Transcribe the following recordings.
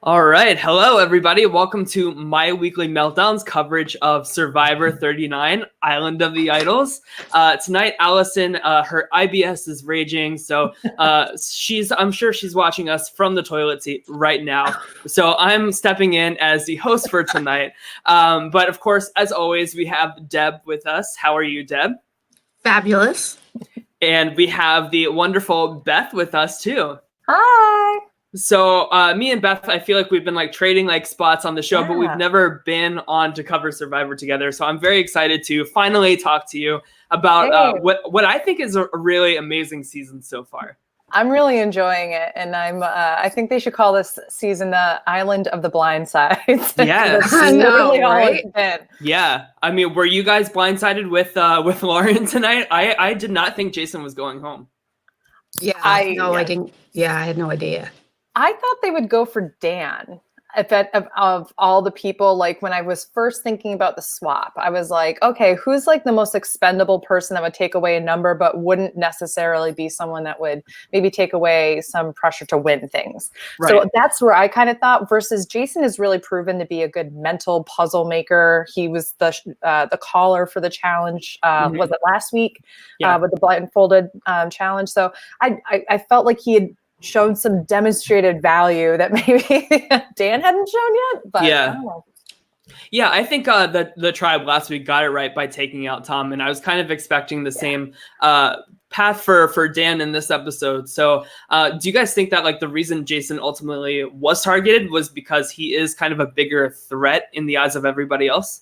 All right. Hello, everybody. Welcome to my weekly Meltdowns coverage of Survivor 39, Island of the Idols. Tonight, Allison, her IBS is raging. So I'm sure she's watching us from the toilet seat right now. So I'm stepping in as the host for tonight. But of course, as always, we have Deb with us. How are you, Deb? Fabulous. And we have the wonderful Beth with us too. Hi. So me and Beth, I feel like we've been trading spots on the show, but we've never been on to cover Survivor together. So I'm very excited to finally talk to you about what I think is a really amazing season so far. I'm really enjoying it, and I think they should call this season the Island of the Blind Sides. Yeah, I know, right? Yeah, I mean, were you guys blindsided with Lauren tonight? I did not think Jason was going home. Yeah, I didn't. Yeah, I had no idea. I thought they would go for Dan. Of all the people, when I was first thinking about the swap, I was like, okay, who's the most expendable person that would take away a number, but wouldn't necessarily be someone that would maybe take away some pressure to win things. Right. So that's where I kind of thought, versus Jason has really proven to be a good mental puzzle maker. He was the caller for the challenge. Was it last week? Yeah. With the blindfolded challenge. So I felt like he had shown some demonstrated value that maybe Dan hadn't shown yet. But yeah. I don't know. Yeah, I think the tribe last week got it right by taking out Tom, and I was kind of expecting the same path for Dan in this episode. So do you guys think that the reason Jason ultimately was targeted was because he is kind of a bigger threat in the eyes of everybody else?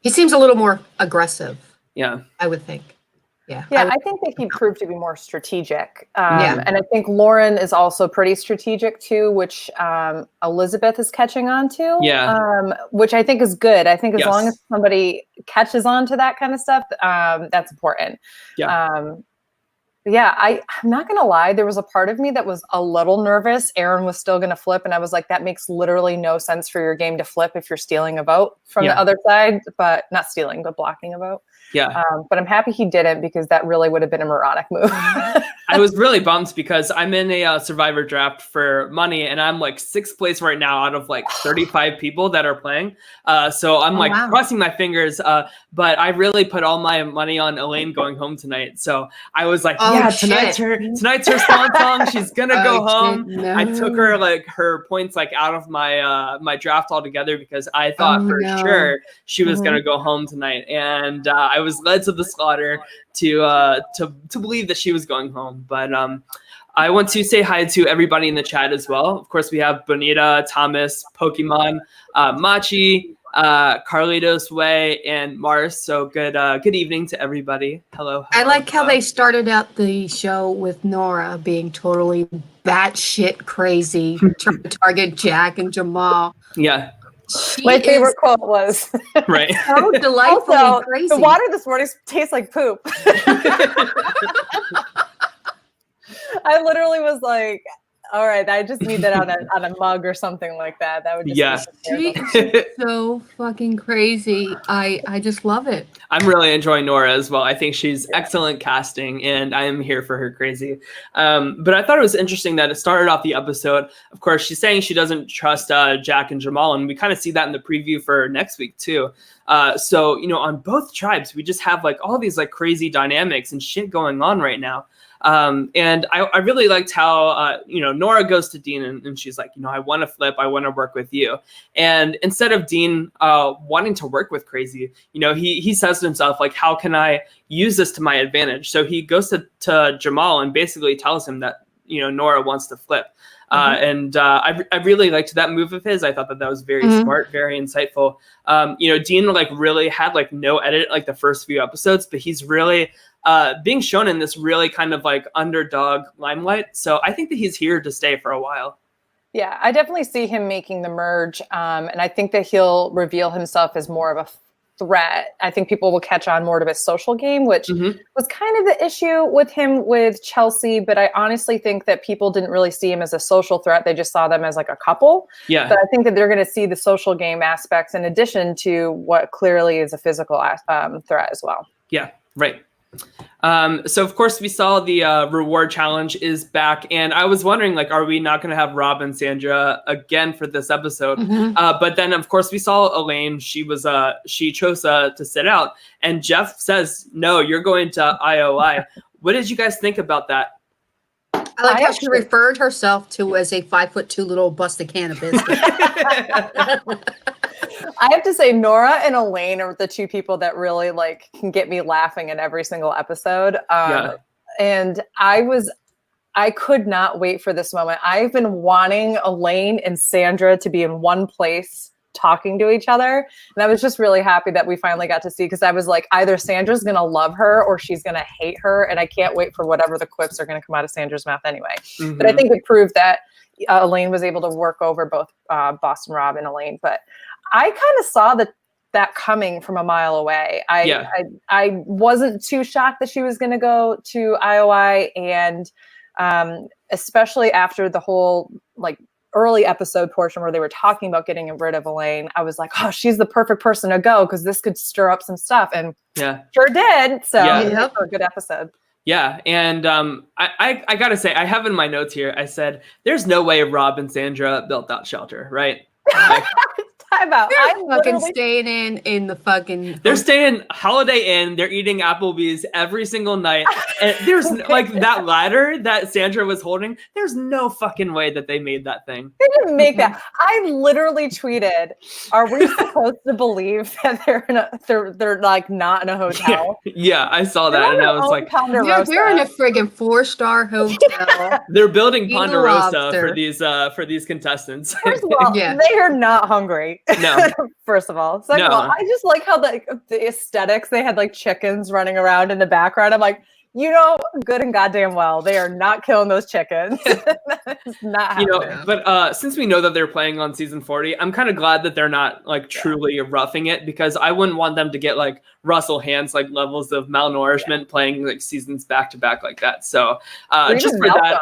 He seems a little more aggressive. Yeah. I would think. Yeah, I think that he proved to be more strategic. And I think Lauren is also pretty strategic too, which Elizabeth is catching on to. Yeah. Which I think is good. I think as long as somebody catches on to that kind of stuff, that's important. Yeah. I'm not going to lie. There was a part of me that was a little nervous. Aaron was still going to flip. And I was like, that makes literally no sense for your game to flip if you're stealing a vote from the other side, but not stealing, but blocking a vote. Yeah. But I'm happy he didn't, because that really would have been a moronic move. I was really bummed because I'm in a Survivor draft for money, and I'm 6th place right now out of 35 people that are playing. So I'm crossing my fingers. But I really put all my money on Elaine going home tonight. So I was like, tonight's her song. She's gonna go home. No. I took her her points out of my my draft altogether, because I thought sure she was gonna go home tonight, and I was led to the slaughter to believe that she was going home. But I want to say hi to everybody in the chat as well. Of course, we have Bonita, Thomas, Pokemon, Machi, Carlitos Way, and Mars. So good evening to everybody. Hello. I like how they started out the show with Nora being totally batshit crazy, trying to target Jack and Jamal. Yeah. My favorite quote was right. So delightfully also, crazy. The water this morning tastes like poop. I literally was like, all right, I just need that on a mug or something like that. That would just She's so fucking crazy. I just love it. I'm really enjoying Nora as well. I think she's excellent casting, and I am here for her crazy. But I thought it was interesting that it started off the episode. Of course, she's saying she doesn't trust Jack and Jamal, and we kind of see that in the preview for next week too. So on both tribes, we just have all these crazy dynamics and shit going on right now. And I really liked how, Nora goes to Dean and she's like, I want to flip. I want to work with you. And instead of Dean wanting to work with Crazy, he says to himself, how can I use this to my advantage? So he goes to Jamal and basically tells him that, Nora wants to flip. And I really liked that move of his. I thought that was very smart, very insightful. Dean really had no edit the first few episodes, but he's really being shown in this really kind of underdog limelight. So I think that he's here to stay for a while. Yeah, I definitely see him making the merge. And I think that he'll reveal himself as more of a threat. I think people will catch on more to his social game, which was kind of the issue with him with Chelsea. But I honestly think that people didn't really see him as a social threat. They just saw them as a couple. Yeah. But I think that they're going to see the social game aspects in addition to what clearly is a physical threat as well. Yeah, right. So of course we saw the reward challenge is back, and I was wondering, like, are we not going to have Rob and Sandra again for this episode? But then of course we saw Elaine. She chose to sit out, and Jeff says, "No, you're going to IOI." What did you guys think about that? I like how she referred herself to as a 5'2" little busted can of biscuit. I have to say, Nora and Elaine are the two people that really like can get me laughing in every single episode. And I could not wait for this moment. I've been wanting Elaine and Sandra to be in one place talking to each other. And I was just really happy that we finally got to see, because I was like, either Sandra's going to love her or she's going to hate her. And I can't wait for whatever the quips are going to come out of Sandra's mouth anyway. But I think it proved that Elaine was able to work over both Boston Rob and Elaine. But I kind of saw that coming from a mile away. I wasn't too shocked that she was going to go to IOI, and especially after the whole like early episode portion where they were talking about getting rid of Elaine, I was like, oh, she's the perfect person to go because this could stir up some stuff, and sure did. So a good episode. Yeah, and I gotta say, I have in my notes here, I said, "There's no way Rob and Sandra built that shelter, right?" Like, they're fucking staying in the fucking. They're staying Holiday Inn. They're eating Applebee's every single night. And there's like that ladder that Sandra was holding. There's no fucking way that they made that thing. They didn't make that. I literally tweeted, "Are we supposed to believe that they're like not in a hotel?" Yeah, I saw that, and I was like, "They're in a friggin' 4-star hotel." They're building Ponderosa for these contestants. First of all, they are not hungry. No. First of all. Second of all, I just like how the aesthetics, they had like chickens running around in the background. I'm like, good and goddamn well, they are not killing those chickens. It's not happening. But since we know that they're playing on season 40, I'm kind of glad that they're not like truly roughing it, because I wouldn't want them to get like Russell Hand's like levels of malnourishment playing like seasons back to back like that. So just for that,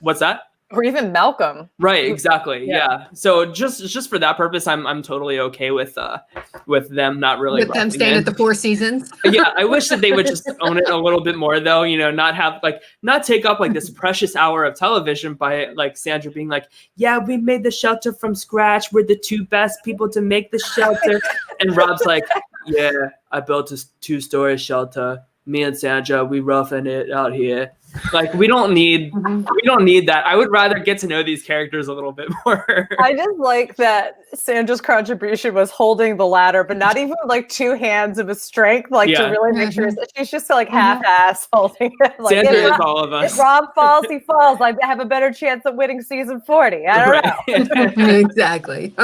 what's that? Or even Malcolm. Right, exactly. Yeah. So just for that purpose, I'm totally okay with them not really with them staying at the Four Seasons. Yeah, I wish that they would just own it a little bit more though, not take up like this precious hour of television by like Sandra being like, "Yeah, we made the shelter from scratch. We're the two best people to make the shelter." And Rob's like, "Yeah, I built a 2-story shelter. Me and Sandra, we roughing it out here." Like we don't need that. I would rather get to know these characters a little bit more. I just like that Sandra's contribution was holding the ladder, but not even like two hands of a strength, like to really make sure she's just like half-ass holding it. Like, Sandra is all of us. If Rob falls, he falls. I have a better chance of winning season 40. I don't know. Exactly.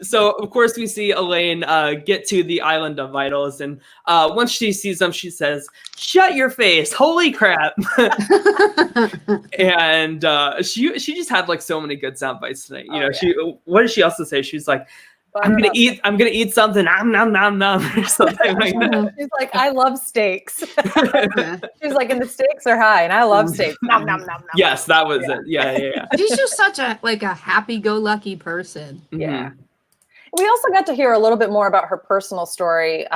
So of course we see Elaine get to the island of vitals, and once she sees them, she says, "Shut your face! Holy crap!" And she just had like so many good sound bites tonight. What did she also say? She's like, I'm gonna eat something, nom nom nom, or something like that. She's like, "I love steaks." She's like, "And the stakes are high, and I love steaks." Nom nom nom nom. Yes, that was it. Yeah. She's just such a happy-go-lucky person. Yeah. We also got to hear a little bit more about her personal story,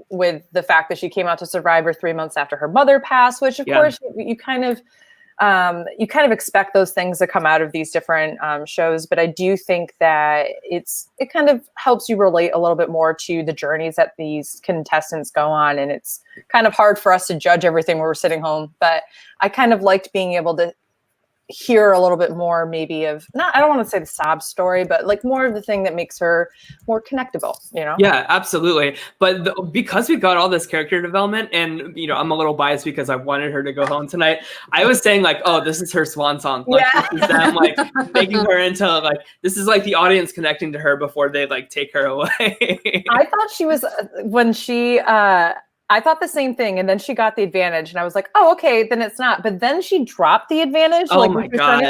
with the fact that she came out to Survivor 3 months after her mother passed, which of course you kind of expect those things to come out of these different shows. But I do think that it kind of helps you relate a little bit more to the journeys that these contestants go on. And it's kind of hard for us to judge everything when we're sitting home, but I kind of liked being able to hear a little bit more maybe of, I don't want to say the sob story, but like more of the thing that makes her more connectable, Yeah, absolutely. But because we got all this character development, and I'm a little biased because I wanted her to go home tonight, I was saying like, oh, this is her swan song. Like, this is them like making her into like, this is like the audience connecting to her before they like take her away. I thought she was, when she I thought the same thing, and then she got the advantage, and I was like, "Oh, okay, then it's not." But then she dropped the advantage. Oh my god!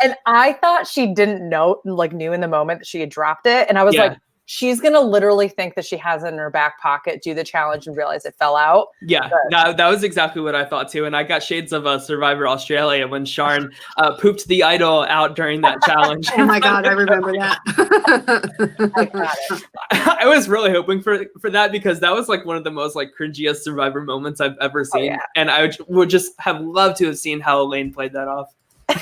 And I thought she didn't know, like, knew in the moment that she had dropped it, and I was like, she's going to literally think that she has it in her back pocket, do the challenge and realize it fell out. Yeah, that was exactly what I thought too. And I got shades of Survivor Australia when Sharn pooped the idol out during that challenge. Oh my God, I remember that. I got it. I was really hoping for that because that was like one of the most like cringiest Survivor moments I've ever seen. Yeah. And I would just have loved to have seen how Elaine played that off.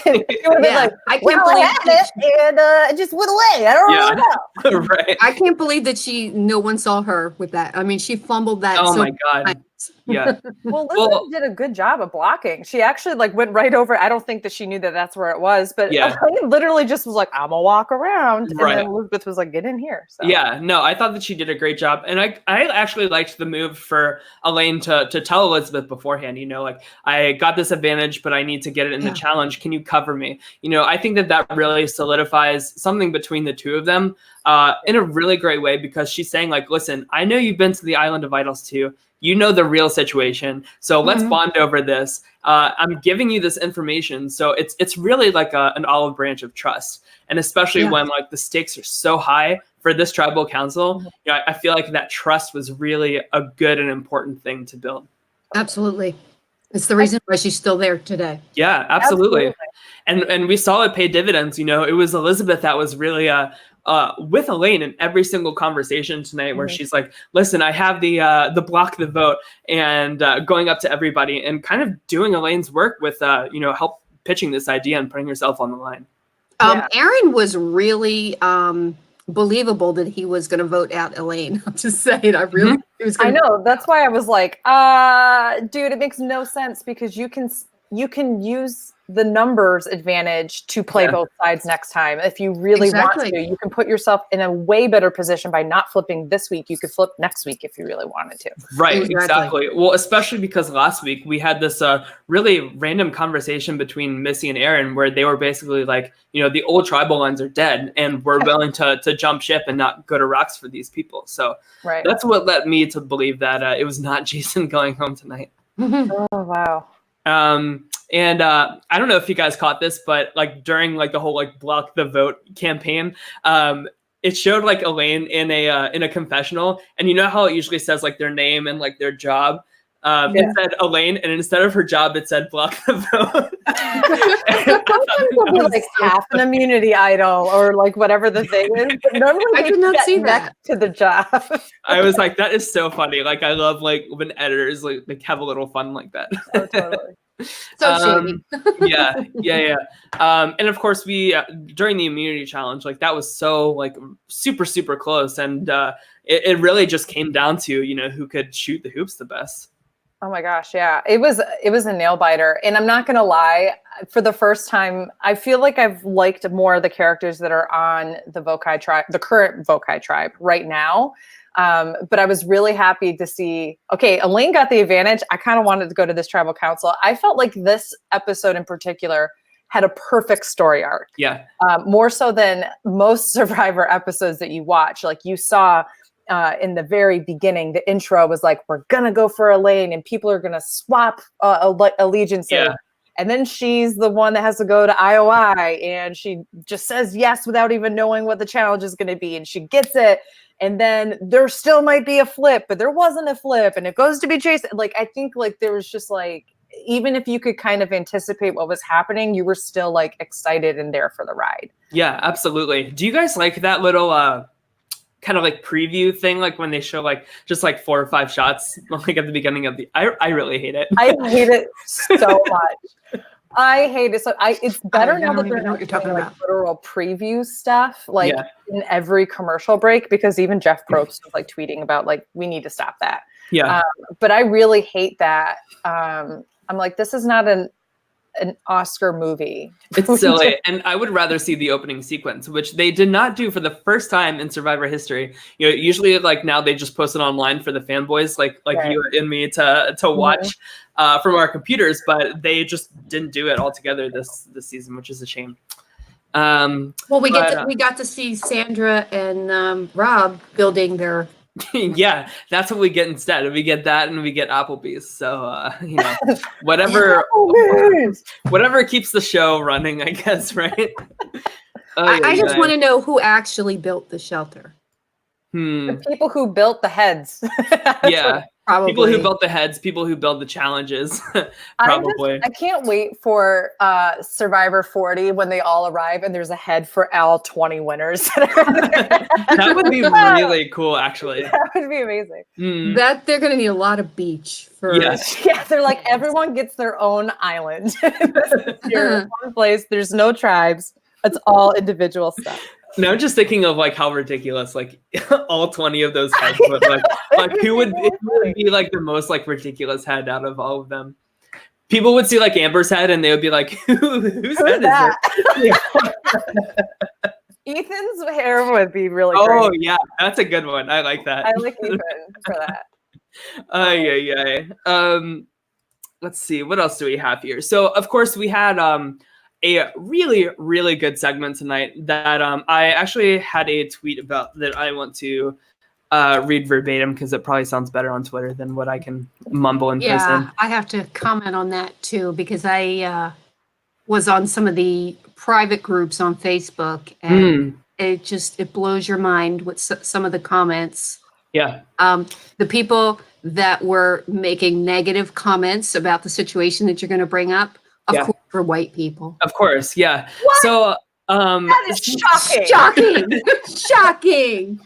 Yeah, I can't believe it just went away. I don't know. Right. I can't believe that no one saw her with that. I mean, she fumbled that. Oh so my God. times. Yeah. Well, Elizabeth did a good job of blocking. She actually like went right over. I don't think that she knew that that's where it was, but Elaine literally just was like, "I'm gonna walk around," and then Elizabeth was like, "Get in here." So. Yeah, no, I thought that she did a great job, and I actually liked the move for Elaine to tell Elizabeth beforehand. You know, like I got this advantage, but I need to get it in the challenge. Can you cover me? You know, I think that really solidifies something between the two of them in a really great way because she's saying like, "Listen, I know you've been to the Island of Idols too. You know the real situation, so let's bond over this. I'm giving you this information, so it's really like an olive branch of trust, and especially when like the stakes are so high for this tribal council, you know, I feel like that trust was really a good and important thing to build. Absolutely, it's the reason why she's still there today. Yeah, absolutely. And we saw it pay dividends. You know, it was Elizabeth that was really with Elaine in every single conversation tonight where she's like, listen, I have the block the vote and going up to everybody and kind of doing Elaine's work with, you know, help pitching this idea and putting herself on the line. Aaron was really believable that he was going to vote out Elaine. I'm just saying, I know. That's why I was like, dude, it makes no sense because you can use the numbers advantage to play both sides next time. If you really want to, you can put yourself in a way better position by not flipping this week. You could flip next week if you really wanted to. Right, exactly. Well, especially because last week we had this really random conversation between Missy and Aaron where they were basically like, you know, the old tribal lines are dead and we're willing to jump ship and not go to rocks for these people. So that's what led me to believe that it was not Jason going home tonight. Oh, wow. And I don't know if you guys caught this, but like during like the whole like block the vote campaign, it showed like Elaine in a confessional, and you know how it usually says like their name and like their job. It said Elaine, and instead of her job, it said block the vote. Sometimes it'll be like half an immunity idol or like whatever the thing is. But normally I did not see that to the job. I was like, that is so funny. Like I love like when editors like have a little fun like that. Oh, totally. So shady. Yeah. And of course we during the immunity challenge, like that was so like super close, and it really just came down to, you know, who could shoot the hoops the best. Oh my gosh, yeah. It was a nail biter. And I'm not gonna lie, for the first time, I feel like I've liked more of the characters that are on the Vokai tribe, the current Vokai tribe right now. But I was really happy to see, okay, Elaine got the advantage. I kind of wanted to go to this tribal council. I felt like this episode in particular had a perfect story arc. Yeah. More so than most Survivor episodes that you watch. Like you saw in the very beginning, the intro was like, we're going to go for Elaine and people are going to swap allegiances. Yeah. And then she's the one that has to go to IOI and she just says yes without even knowing what the challenge is going to be. And she gets it. And then there still might be a flip, but there wasn't a flip. And it goes to be Jason. Like, I think like there was just like, even if you could kind of anticipate what was happening, you were still like excited and there for the ride. Yeah, absolutely. Do you guys like that little kind of like preview thing, like when they show like just like 4 or 5 shots like at the beginning of the I really hate it. I hate it so much. I hate it. So it's better now that they're not doing like literal preview stuff like in every commercial break, because even Jeff Probst was like tweeting about like, we need to stop that. Yeah. But I really hate that. I'm like, this is not an Oscar movie. It's silly. And I would rather see the opening sequence, which they did not do for the first time in Survivor history. You know, usually like now they just post it online for the fanboys, like you and me to watch from our computers, but they just didn't do it altogether this season, which is a shame. Well, we got to see Sandra and Rob building their. Yeah, that's what we get instead. We get that, and we get Applebee's. So you know, whatever keeps the show running, I guess, right? I just want to know who actually built the shelter. The people who built the heads. Yeah. Probably. People who built the heads, people who build the challenges. Probably. I can't wait for Survivor 40 when they all arrive and there's a head for all 20 winners. That would be really cool, actually. That would be amazing. That they're going to need a lot of beach for. Yes. Yeah, they're like, everyone gets their own island. You're in one place. There's no tribes. It's all individual stuff. No, I'm just thinking of like how ridiculous like all 20 of those heads would like who would be like the most like ridiculous head out of all of them. People would see like Amber's head and they would be like, whose head that? is it? Ethan's hair would be really Oh great. yeah, that's a good one. I like that. I like Ethan for that. Let's see, what else do we have here? So of course we had a really, really good segment tonight that I actually had a tweet about that I want to read verbatim because it probably sounds better on Twitter than what I can mumble in person. I have to comment on that too because I was on some of the private groups on Facebook and it blows your mind with some of the comments. Yeah. The people that were making negative comments about the situation that you're going to bring up, of course, for white people. Of course, yeah. What? So That is shocking. Shocking. Shocking.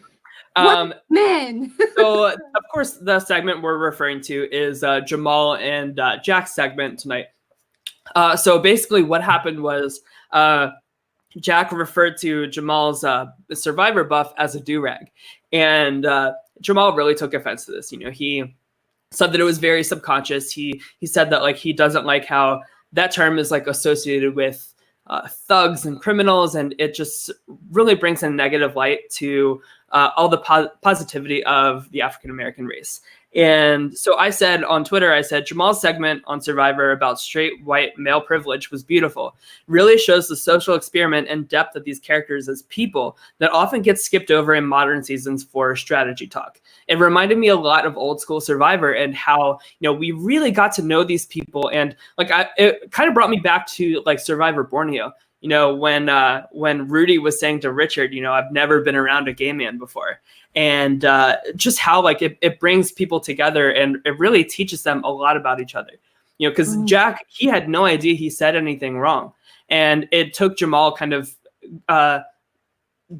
Men. So of course the segment we're referring to is Jamal and Jack's segment tonight. So basically what happened was Jack referred to Jamal's survivor buff as a do-rag. And Jamal really took offense to this. You know, he said that it was very subconscious. He said that like he doesn't like how that term is like associated with thugs and criminals, and it just really brings a negative light to all the positivity of the African American race. And so I said on Twitter, I said, Jamal's segment on Survivor about straight white male privilege was beautiful. Really shows the social experiment and depth of these characters as people that often gets skipped over in modern seasons for strategy talk. It reminded me a lot of old school Survivor and how, you know, we really got to know these people. And like, it kind of brought me back to like Survivor Borneo. You know, when Rudy was saying to Richard, you know, I've never been around a gay man before. And just how like it brings people together and it really teaches them a lot about each other. You know, because Jack, he had no idea he said anything wrong. And it took Jamal kind of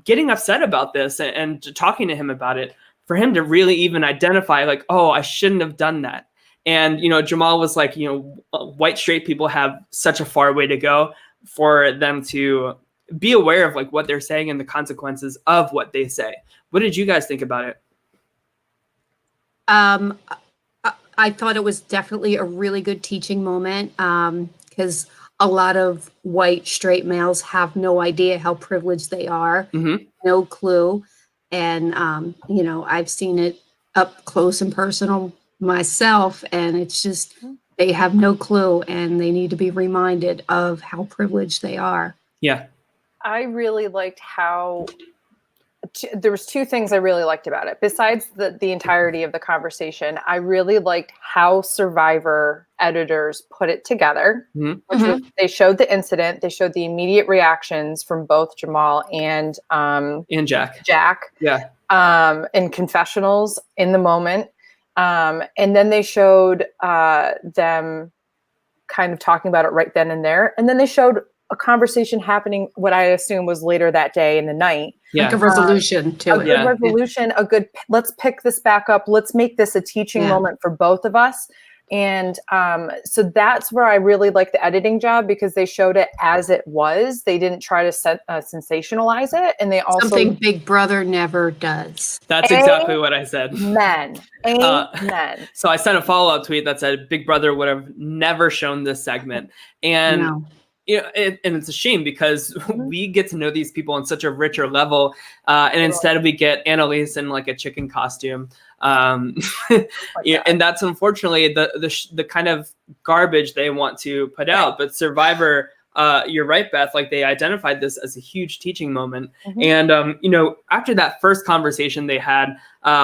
getting upset about this and talking to him about it for him to really even identify like, oh, I shouldn't have done that. And, you know, Jamal was like, you know, white straight people have such a far way to go for them to be aware of like what they're saying and the consequences of what they say. What did you guys think about it? I thought it was definitely a really good teaching moment because a lot of white straight males have no idea how privileged they are, no clue. And, you know, I've seen it up close and personal myself, and it's just they have no clue and they need to be reminded of how privileged they are. Yeah. I really liked how there was two things I really liked about it. Besides the entirety of the conversation, I really liked how Survivor editors put it together. Which was, they showed the incident, they showed the immediate reactions from both Jamal and Jack. Yeah. In confessionals in the moment. And then they showed them kind of talking about it right then and there. And then they showed a conversation happening, what I assume was later that day in the night. Yeah. Like a resolution to it. A good resolution, a good, let's pick this back up. Let's make this a teaching moment for both of us. And so that's where I really like the editing job because they showed it as it was. They didn't try to sensationalize it. And they also... Something Big Brother never does. That's exactly what I said. Amen. So I sent a follow-up tweet that said Big Brother would have never shown this segment. And... You know, and it's a shame because we get to know these people on such a richer level, and instead we get Annalise in like a chicken costume, and that's unfortunately the kind of garbage they want to put out. But Survivor, you're right, Beth. Like they identified this as a huge teaching moment, and you know, after that first conversation they had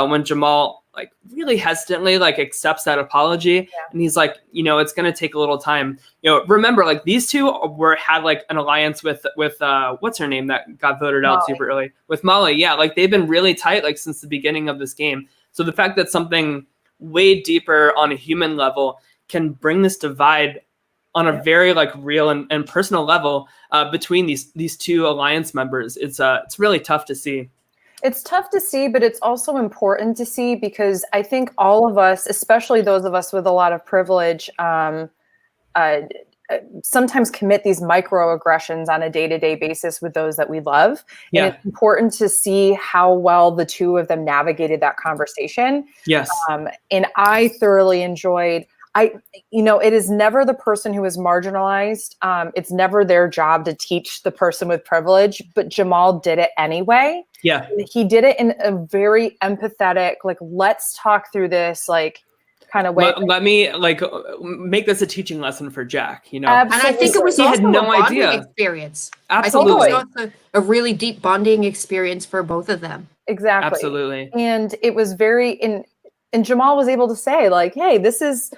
when Jamal like really hesitantly like accepts that apology. And he's like, it's going to take a little time. Remember, like these two had like an alliance with what's her name that got voted out super early, with Molly. Yeah, like they've been really tight like since the beginning of this game. So the fact that something way deeper on a human level can bring this divide on a very like real and personal level between these two alliance members, it's really tough to see. It's tough to see, but it's also important to see because I think all of us, especially those of us with a lot of privilege, sometimes commit these microaggressions on a day-to-day basis with those that we love. Yeah. And it's important to see how well the two of them navigated that conversation. Yes. And I thoroughly enjoyed it is never the person who is marginalized. It's never their job to teach the person with privilege, but Jamal did it anyway. Yeah. He did it in a very empathetic, like, let's talk through this, like, kind of way. Let me like make this a teaching lesson for Jack, And I think it was also had no a bonding idea. experience. Absolutely. I think it was also a really deep bonding experience for both of them. Exactly. Absolutely. And it was very, and Jamal was able to say, like, hey, this is,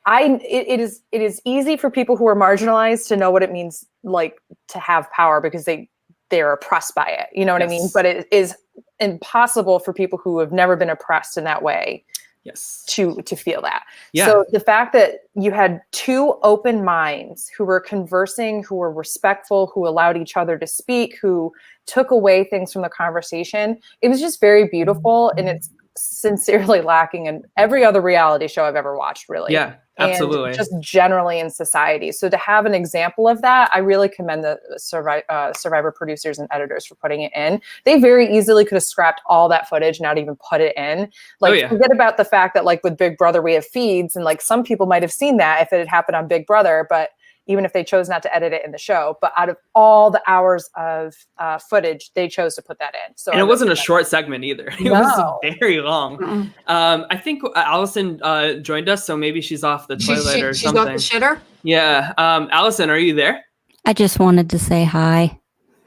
it is easy for people who are marginalized to know what it means, like, to have power because they're oppressed by it. You know what I mean? But it is impossible for people who have never been oppressed in that way. Yes. To feel that. Yeah. So the fact that you had two open minds who were conversing, who were respectful, who allowed each other to speak, who took away things from the conversation, it was just very beautiful. And it's sincerely lacking in every other reality show I've ever watched, really. Yeah, absolutely. And just generally in society. So to have an example of that, I really commend the Survivor producers and editors for putting it in. They very easily could have scrapped all that footage, not even put it in. Like, forget about the fact that, like, with Big Brother, we have feeds, and like some people might have seen that if it had happened on Big Brother, but even if they chose not to edit it in the show. But out of all the hours of footage, they chose to put that in. So, and it wasn't a short segment either. It was very long. I think Allison joined us, so maybe she's off the toilet or something. She's off the shitter? Yeah. Allison, are you there? I just wanted to say hi.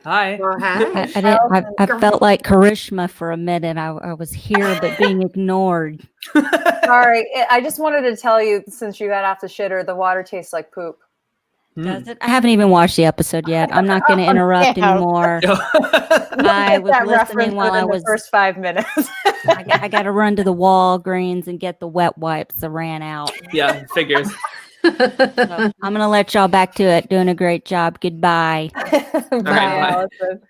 Hi. I felt like Karishma for a minute. I was here, but being ignored. Sorry. I just wanted to tell you, since you got off the shitter, the water tastes like poop. Does it? I haven't even watched the episode yet. I'm not going to interrupt anymore. I was listening while I was the first 5 minutes. I got to run to the Walgreens and get the wet wipes. I ran out. Yeah, figures. So I'm going to let y'all back to it. Doing a great job. Goodbye. Bye, Allison.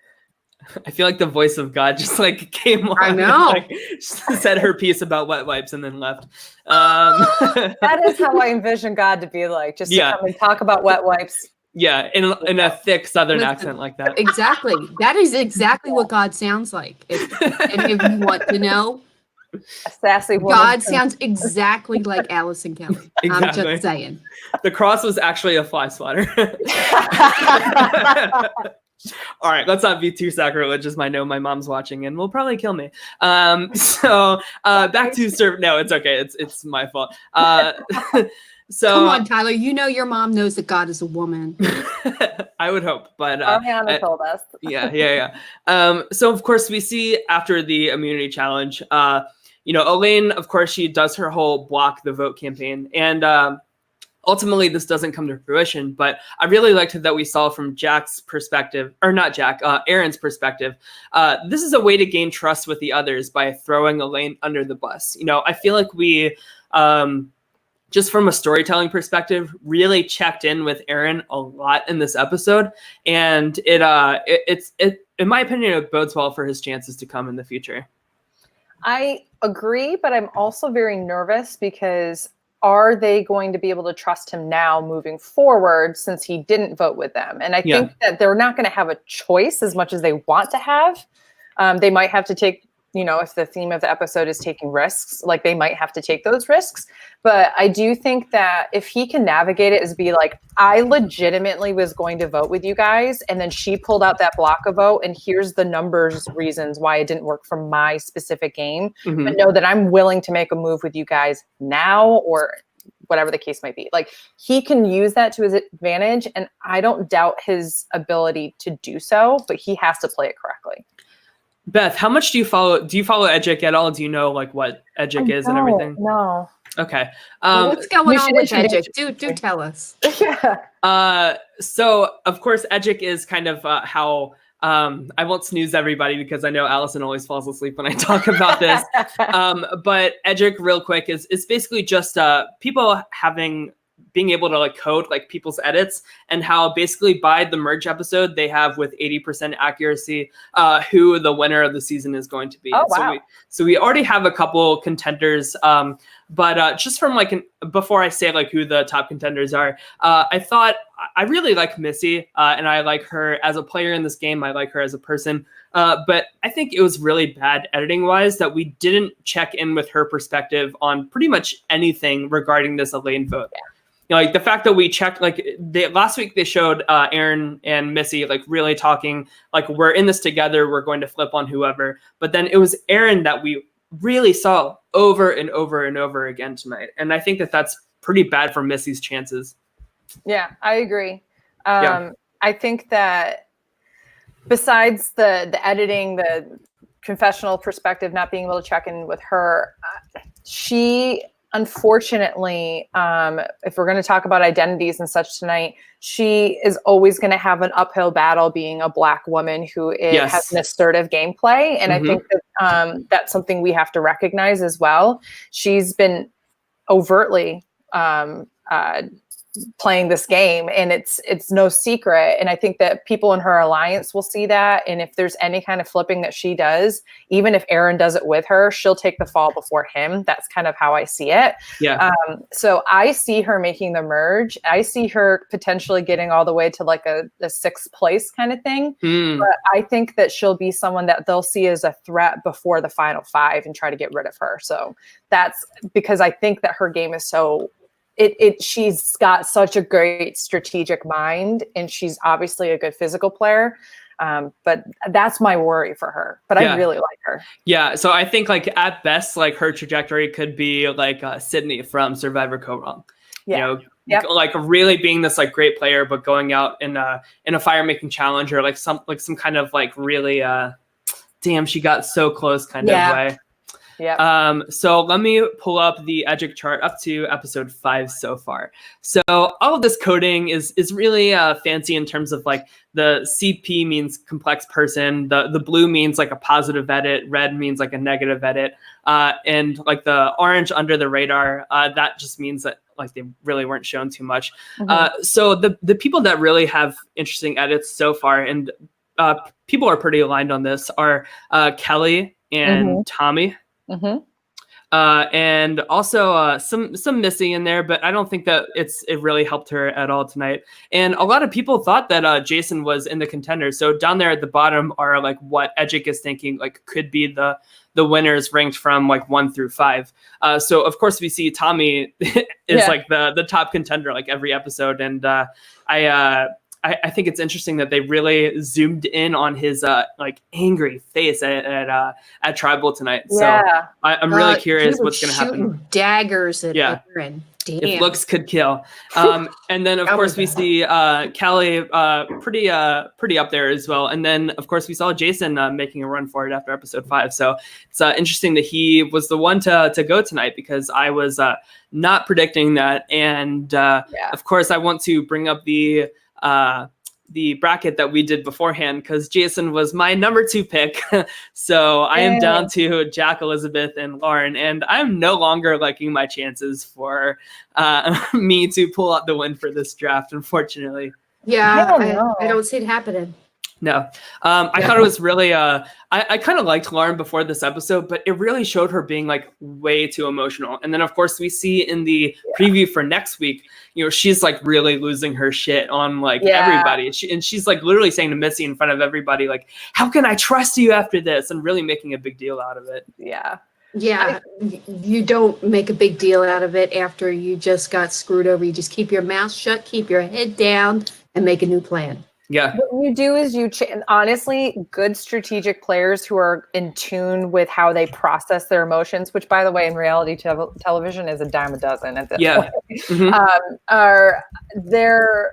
I feel like the voice of God just like came on. I know. Like, said her piece about wet wipes and then left. That is how I envision God to be like, just to come and talk about wet wipes. Yeah, in a thick Southern accent like that. Exactly. That is exactly what God sounds like. And if you want to know, a sassy woman. God sounds exactly like Allison Kelly. Exactly. I'm just saying. The cross was actually a fly swatter. All right, let's not be too sacrilegious. I know my mom's watching and will probably kill me. So back to no, it's okay. It's my fault. So come on, Tyler. You know your mom knows that God is a woman. I would hope, but Ariana told us. Yeah. So of course we see after the immunity challenge, Elaine, of course, she does her whole block the vote campaign, and ultimately, this doesn't come to fruition, but I really liked that we saw from Jack's perspective, or not Jack, Aaron's perspective. This is a way to gain trust with the others by throwing Elaine under the bus. I feel like we, just from a storytelling perspective, really checked in with Aaron a lot in this episode, and it in my opinion, it bodes well for his chances to come in the future. I agree, but I'm also very nervous because are they going to be able to trust him now moving forward since he didn't vote with them? And I think that they're not going to have a choice as much as they want to have. They might have to take, if the theme of the episode is taking risks, like they might have to take those risks. But I do think that if he can navigate it as be like, I legitimately was going to vote with you guys, and then she pulled out that block of vote, and here's the numbers reasons why it didn't work for my specific game. Mm-hmm. But know that I'm willing to make a move with you guys now, or whatever the case might be. Like, he can use that to his advantage, and I don't doubt his ability to do so, but he has to play it correctly. Beth, how much do you follow Edgic at all? Do you know like what Edgic is and everything? No. Okay. What's going on with Edgic? Do tell us. Yeah. So of course, Edgic is kind of how I won't snooze everybody because I know Allison always falls asleep when I talk about this. But Edgic, real quick, is basically just people being able to like code like people's edits, and how basically by the merge episode they have with 80% accuracy who the winner of the season is going to be. Oh, wow. So we already have a couple contenders, but just from like before I say like who the top contenders are, I thought I really like Missy, and I like her as a player in this game. I like her as a person. But I think it was really bad editing wise that we didn't check in with her perspective on pretty much anything regarding this Elaine vote. Yeah. You know, like the fact that we checked, like last week they showed Aaron and Missy like really talking, like we're in this together, we're going to flip on whoever. But then it was Aaron that we really saw over and over and over again tonight. And I think that that's pretty bad for Missy's chances. Yeah, I agree. I think that besides the editing, the confessional perspective, not being able to check in with her, she unfortunately, if we're going to talk about identities and such tonight, she is always going to have an uphill battle being a Black woman who has an assertive gameplay. And I think that that's something we have to recognize as well. She's been overtly playing this game, and it's no secret. And I think that people in her alliance will see that. And if there's any kind of flipping that she does, even if Aaron does it with her, she'll take the fall before him. That's kind of how I see it. Yeah. So I see her making the merge. I see her potentially getting all the way to like a 6th place kind of thing. But I think that she'll be someone that they'll see as a threat before the final 5 and try to get rid of her. So that's because I think that her game is so she's got such a great strategic mind, and she's obviously a good physical player. But that's my worry for her. But I really like her. Yeah. So I think like at best, like her trajectory could be like Sydney from Survivor Co. Wrong. Yeah. You know, like really being this like great player, but going out in a fire making challenge, or like some kind of like really damn, she got so close kind of way. Yeah. So let me pull up the Edgic chart up to episode 5 so far. So all of this coding is really fancy in terms of like the CP means complex person, the blue means like a positive edit, red means like a negative edit, and like the orange under the radar, that just means that like they really weren't shown too much. So the people that really have interesting edits so far, and people are pretty aligned on this, are Kelly and Tommy. And also some Missy in there, but I don't think that it really helped her at all tonight. And a lot of people thought that Jason was in the contenders. So down there at the bottom are like what Edgic is thinking like could be the winners ranked from like 1 through 5. So of course we see Tommy is like the top contender like every episode, and I think it's interesting that they really zoomed in on his like angry face at Tribal tonight. So I'm really curious what's going to happen. Daggers at Aaron. Damn. If looks could kill. And then of course we see Callie pretty up there as well. And then of course we saw Jason making a run for it after episode 5. So it's interesting that he was the one to go tonight, because I was not predicting that. And of course I want to bring up the bracket that we did beforehand, because Jason was my number 2 pick. So I am down to Jack, Elizabeth, and Lauren, and I'm no longer liking my chances for me to pull out the win for this draft, unfortunately. Yeah, I don't see it happening. No. I thought it was really, I kind of liked Lauren before this episode, but it really showed her being like way too emotional. And then of course we see in the preview for next week, you know, she's like really losing her shit on like everybody. She's like literally saying to Missy in front of everybody, like, how can I trust you after this? And really making a big deal out of it. Yeah, you don't make a big deal out of it after you just got screwed over. You just keep your mouth shut, keep your head down, and make a new plan. Yeah. What you do is honestly, good strategic players who are in tune with how they process their emotions, which by the way, in reality television is a dime a dozen at this point. Are there,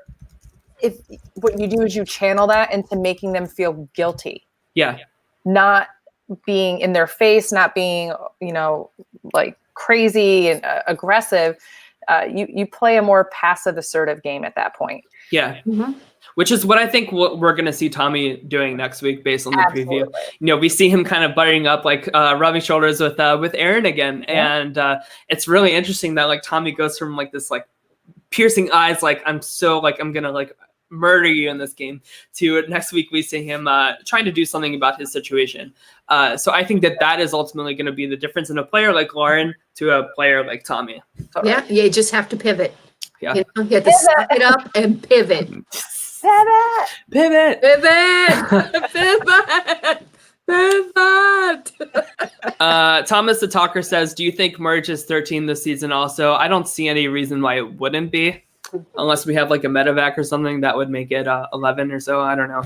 if what you do is you channel that into making them feel guilty. Yeah. Not being in their face, not being, like crazy and aggressive. You play a more passive, assertive game at that point. Yeah. Mm-hmm. Which is what I think we're going to see Tommy doing next week based on the preview. We see him kind of butting up, like rubbing shoulders with Aaron again. Yeah. And it's really interesting that like Tommy goes from like this like piercing eyes, like I'm going to like murder you in this game, to next week we see him trying to do something about his situation. So I think that is ultimately going to be the difference in a player like Lauren to a player like Tommy. Yeah, you just have to pivot. Yeah. You have to suck it up and pivot. Pivot. Thomas the Talker says, do you think merge is 13 this season also? I don't see any reason why it wouldn't be, unless we have like a medevac or something that would make it 11 or so. I don't know.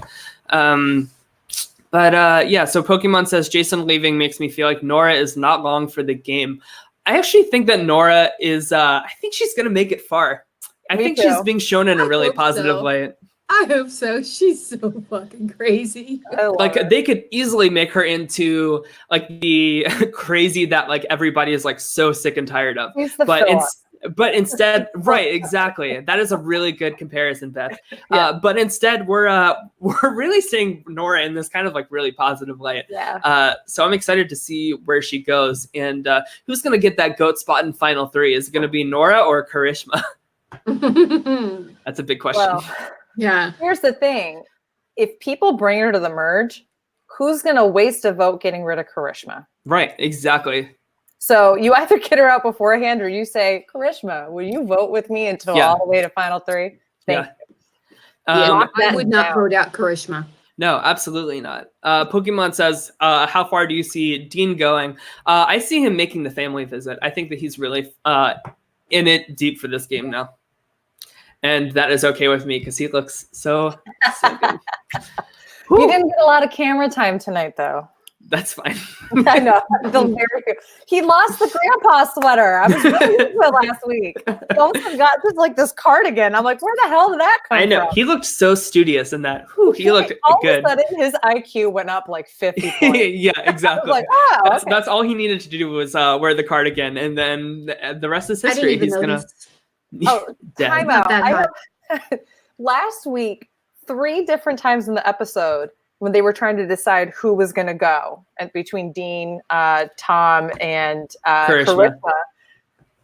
So Pokemon says, Jason leaving makes me feel like Nora is not long for the game. I actually think that Nora is, I think she's going to make it far. I think she's being shown in a really positive light. I hope so. She's so fucking crazy. Like they could easily make her into like the crazy that like everybody is like so sick and tired of. But instead, right, exactly. That is a really good comparison, Beth. Yeah. But instead, we're really seeing Nora in this kind of like really positive light. Yeah. So I'm excited to see where she goes, and who's gonna get that GOAT spot in Final 3? Is it gonna be Nora or Karishma? That's a big question. Well, yeah. Here's the thing: if people bring her to the merge, who's gonna waste a vote getting rid of Karishma? Right. Exactly. So you either get her out beforehand, or you say, Karishma, will you vote with me until all the way to Final 3? Thank you. I would not vote out Karishma. No, absolutely not. Pokemon says, how far do you see Dean going? I see him making the family visit. I think that he's really in it deep for this game now. And that is okay with me because he looks so good. You didn't get a lot of camera time tonight, though. That's fine. I know. I feel very good. He lost the grandpa sweater. I was really into it last week. He also got just like this cardigan. I'm like, where the hell did that come from? I know. He looked so studious in that. He looked all good. All of a sudden, his IQ went up like 50 points. Yeah, exactly. I was like, that's all he needed to do was wear the cardigan, and then the rest is history. He's going to... time out. Last week, 3 different times in the episode, when they were trying to decide who was going to go, and between Dean, Tom, and Karishma,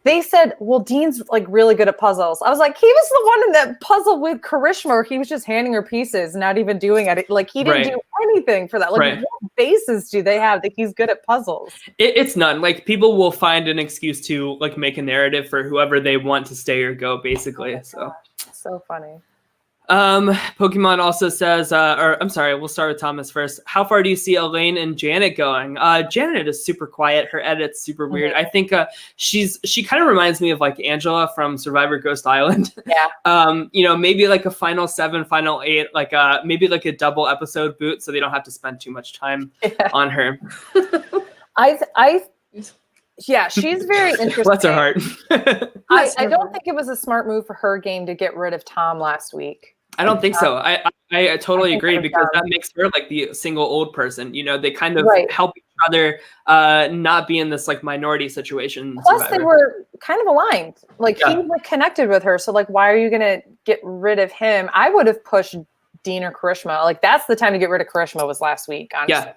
they said, well, Dean's like really good at puzzles. I was like, he was the one in that puzzle with Karishma where he was just handing her pieces, not even doing it. Like he didn't do anything for that. Like what basis do they have that he's good at puzzles? It's none. Like people will find an excuse to like make a narrative for whoever they want to stay or go, basically. So funny. Pokemon also says, we'll start with Thomas first. How far do you see Elaine and Janet going? Janet is super quiet. Her edit's super weird. I think she kind of reminds me of like Angela from Survivor Ghost Island. Yeah. Maybe like a final 7, final 8, like maybe like a double episode boot, so they don't have to spend too much time on her. Yeah, she's very interesting. Bless her heart. I don't think it was a smart move for her game to get rid of Tom last week. I don't think so. I totally agree, because that makes her like the single old person. They kind of help each other not be in this like minority situation. Plus, they were kind of aligned. Like he like connected with her. So like, why are you gonna get rid of him? I would have pushed Dean or Karishma. Like that's the time to get rid of Karishma was last week. Honestly.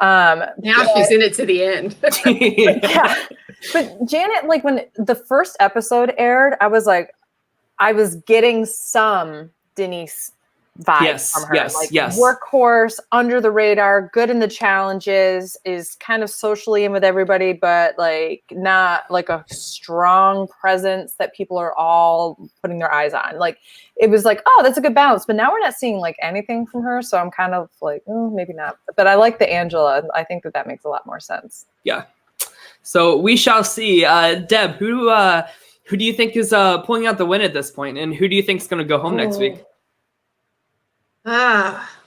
Yeah. Now she's in it to the end. Yeah. But Janet, like when the first episode aired, I was getting some Denise vibes from her. Yes. Workhorse, under the radar, good in the challenges, is kind of socially in with everybody, but like not like a strong presence that people are all putting their eyes on. Like it was like, oh, that's a good balance. But now we're not seeing like anything from her. So I'm kind of like, oh, maybe not. But I like the Angela. I think that makes a lot more sense. Yeah. So we shall see. Deb, who do you think is pulling out the win at this point, and who do you think is going to go home next week? I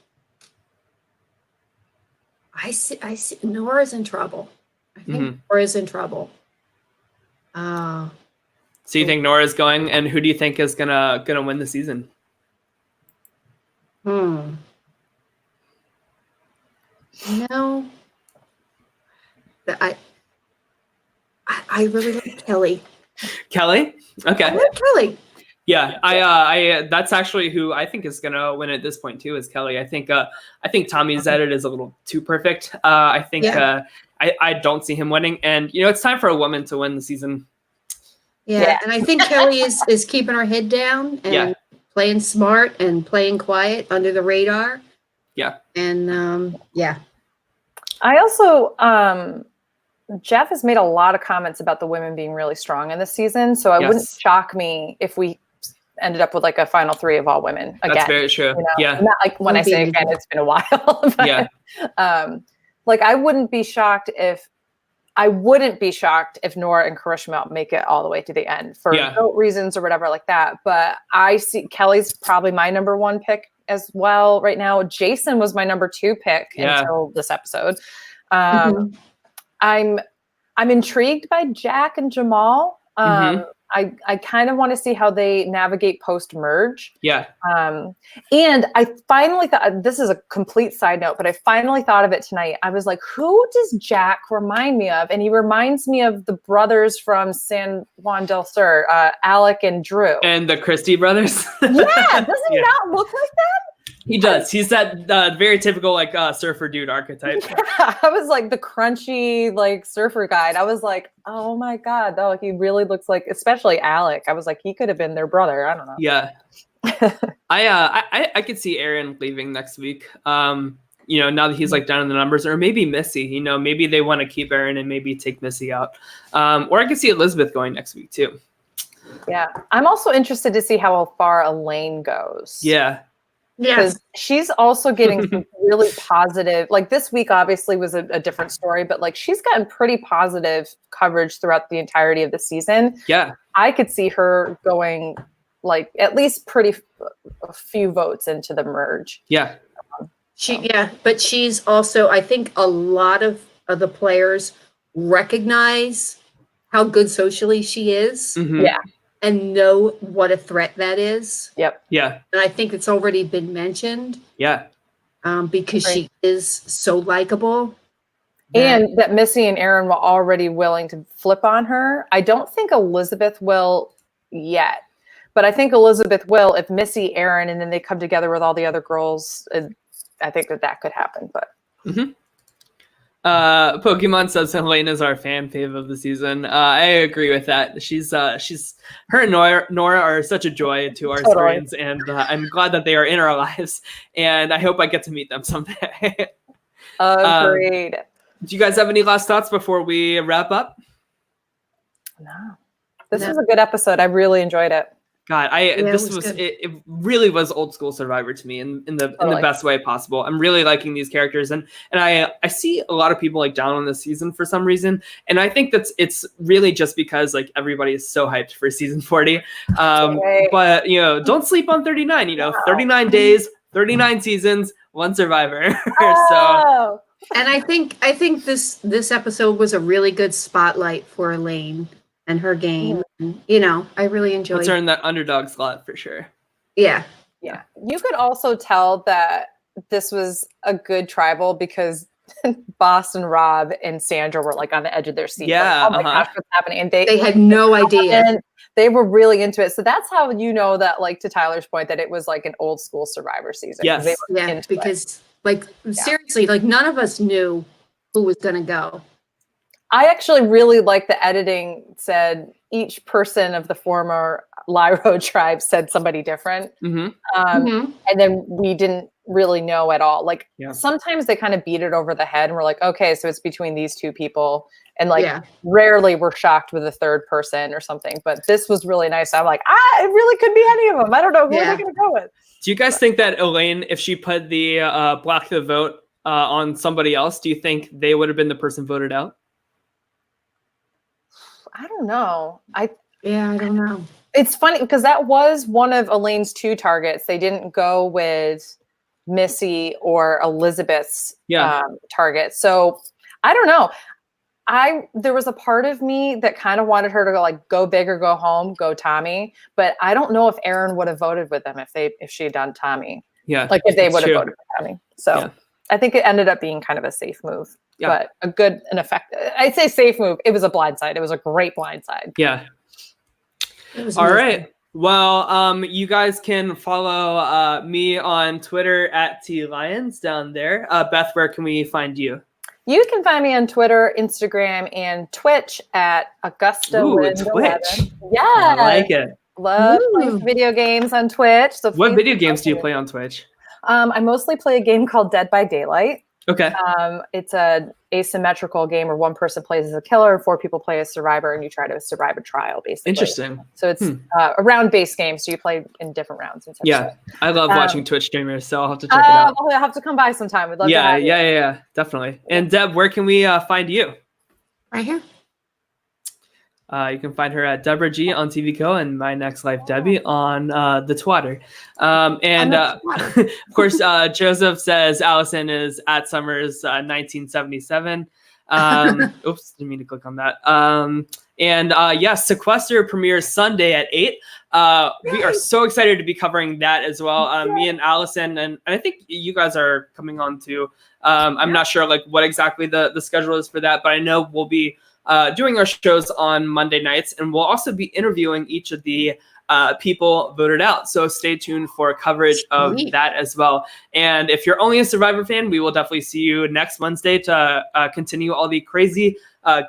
see. Nora's in trouble. I think Nora's in trouble. So you think Nora's going, and who do you think is gonna win the season? No. I really like Kelly. Kelly? Okay. I like Kelly. Yeah, I that's actually who I think is gonna win at this point too, is Kelly. I think Tommy's edit is a little too perfect. I think I don't see him winning, and it's time for a woman to win the season. Yeah, and I think Kelly is keeping her head down and playing smart and playing quiet under the radar. Yeah, and I also Jeff has made a lot of comments about the women being really strong in this season, so it wouldn't shock me if we ended up with like a final 3 of all women again. That's very true. Yeah, not like when I say again, it's been a while. But, like I wouldn't be shocked if Nora and Karishma make it all the way to the end for no reasons or whatever like that. But I see Kelly's probably my number 1 pick as well right now. Jason was my number 2 pick until this episode. I'm intrigued by Jack and Jamal. I kind of want to see how they navigate post-merge. Yeah. And I finally thought, this is a complete side note, but I finally thought of it tonight. I was like, who does Jack remind me of? And he reminds me of the brothers from San Juan del Sur, Alec and Drew. And the Christie brothers. Yeah. Does he not look like that? He does. He's that very typical like surfer dude archetype. Yeah, I was like the crunchy like surfer guy. I was like, oh my God, though he really looks like, especially Alec. I was like, he could have been their brother. I don't know. Yeah. I could see Aaron leaving next week. Now that he's like down in the numbers, or maybe Missy. Maybe they want to keep Aaron and maybe take Missy out. Or I could see Elizabeth going next week too. Yeah, I'm also interested to see how far Elaine goes. Yeah. Because she's also getting some really positive, like this week obviously was a different story, but like she's gotten pretty positive coverage throughout the entirety of the season. Yeah. I could see her going like at least a few votes into the merge. Yeah. But she's also, I think a lot of the players recognize how good socially she is. Mm-hmm. Yeah. And know what a threat that is. Yep. Yeah. And I think it's already been mentioned. Yeah. Because she is so likable. And that Missy and Aaron were already willing to flip on her. I don't think Elizabeth will yet. But I think Elizabeth will if Missy, Aaron, and then they come together with all the other girls. I think that could happen. But Pokemon says Helena's our fan fave of the season. I agree with that. She's her and Nora are such a joy to our screens, and I'm glad that they are in our lives. And I hope I get to meet them someday. Agreed. Do you guys have any last thoughts before we wrap up? No. This was a good episode. I really enjoyed it. God, it really was old school Survivor to me in the best way possible. I'm really liking these characters, and I see a lot of people like down on this season for some reason, and I think it's really just because like everybody is so hyped for season 40. But don't sleep on 39. 39 days, 39 seasons, 1 Survivor. So, and I think this episode was a really good spotlight for Elaine and her game. I really enjoyed it. Let's earn that underdog slot for sure. Yeah. Yeah. You could also tell that this was a good tribal because Boss and Rob and Sandra were like on the edge of their seat. Yeah. Like, oh my gosh, what's happening? And they had no idea. And they were really into it. So that's how you know that, like to Tyler's point, that it was like an old school Survivor season. Yes. Because seriously, like none of us knew who was going to go. I actually really like the editing said each person of the former Lyro tribe said somebody different. And then we didn't really know at all. Like sometimes they kind of beat it over the head and we're like, okay, so it's between these 2 people. And rarely we're shocked with a third person or something. But this was really nice. I'm like, it really could be any of them. I don't know who they're going to go with. Do you guys think that Elaine, if she put the block the vote on somebody else, do you think they would have been the person voted out? I don't know. I don't know. It's funny because that was one of Elaine's 2 targets. They didn't go with Missy or Elizabeth's target. So I don't know. There was a part of me that kind of wanted her to go big or go home, go Tommy. But I don't know if Aaron would have voted with them if she had done Tommy. Yeah. Like if they would have voted for Tommy. So I think it ended up being kind of a safe move, Yeah. but a good and effective. I'd say safe move. It was a blindside. It was a great blindside. Yeah. It was All amazing. right. Well, you guys can follow me on Twitter at TLions down there. Beth, where can we find you? You can find me on Twitter, Instagram, and Twitch at Augusta Ooh, Wind Twitch. 11. Yeah. I like it. Love Ooh. playing video games on Twitch. So What please video games do you follow play me. on Twitch? I mostly play a game called Dead by Daylight. Okay. It's an asymmetrical game where one person plays as a killer and 4 people play as survivor, and you try to survive a trial, basically. Interesting. So it's a round-based game, so you play in different rounds. And such. Yeah. I love watching Twitch streamers, so I'll have to check it Well, out. I'll have to come by sometime. We'd love to Yeah, have you. yeah, definitely. And Deb, where can we find you? Right here. You can find her at Deborah G on TVCo and My Next Life Debbie on the Twitter. And of course, Joseph says Allison is at Summers 1977. Oops, didn't mean to click on that. And yes, Sequester premieres Sunday at 8. We are so excited to be covering that as well. Me and Allison, and I think you guys are coming on too. I'm not sure like what exactly the schedule is for that, but I know we'll be doing our shows on Monday nights, and we'll also be interviewing each of the people voted out. So stay tuned for coverage of that as well. And if you're only a Survivor fan, we will definitely see you next Wednesday to continue all the crazy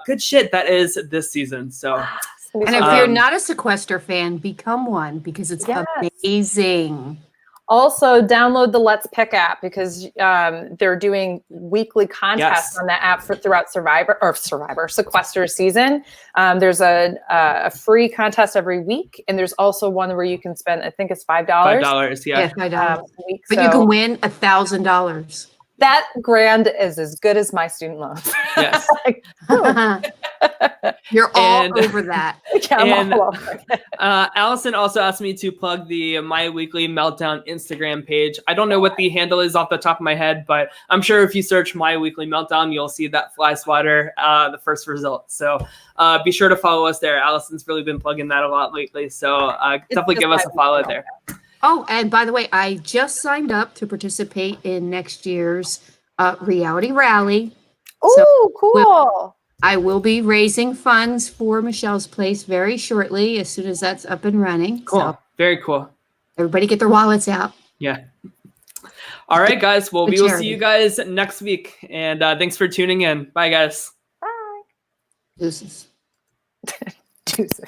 good shit that is this season. So, And if you're not a Sequester fan, become one because it's amazing. Also, download the Let's Pick app because they're doing weekly contests on that app throughout Sequester season. There's a free contest every week, and there's also one where you can spend, I think it's $5. $5, yeah. $5. A week. But you can win $1,000. That grand is as good as my student loans. Yes. You're all over that. I'm all over it. Allison also asked me to plug the My Weekly Meltdown Instagram page. I don't know what the handle is off the top of my head, but I'm sure if you search My Weekly Meltdown, you'll see that fly swatter, the first result. So be sure to follow us there. Allison's really been plugging that a lot lately. So definitely give us a follow there. Oh, and by the way, I just signed up to participate in next year's reality rally. Oh, cool. I will be raising funds for Michelle's Place very shortly, as soon as that's up and running. Cool. So very cool. everybody get their wallets out. Yeah. All right, guys. Well, we will see you guys next week. And thanks for tuning in. Bye, guys. Bye. Deuces. Deuces.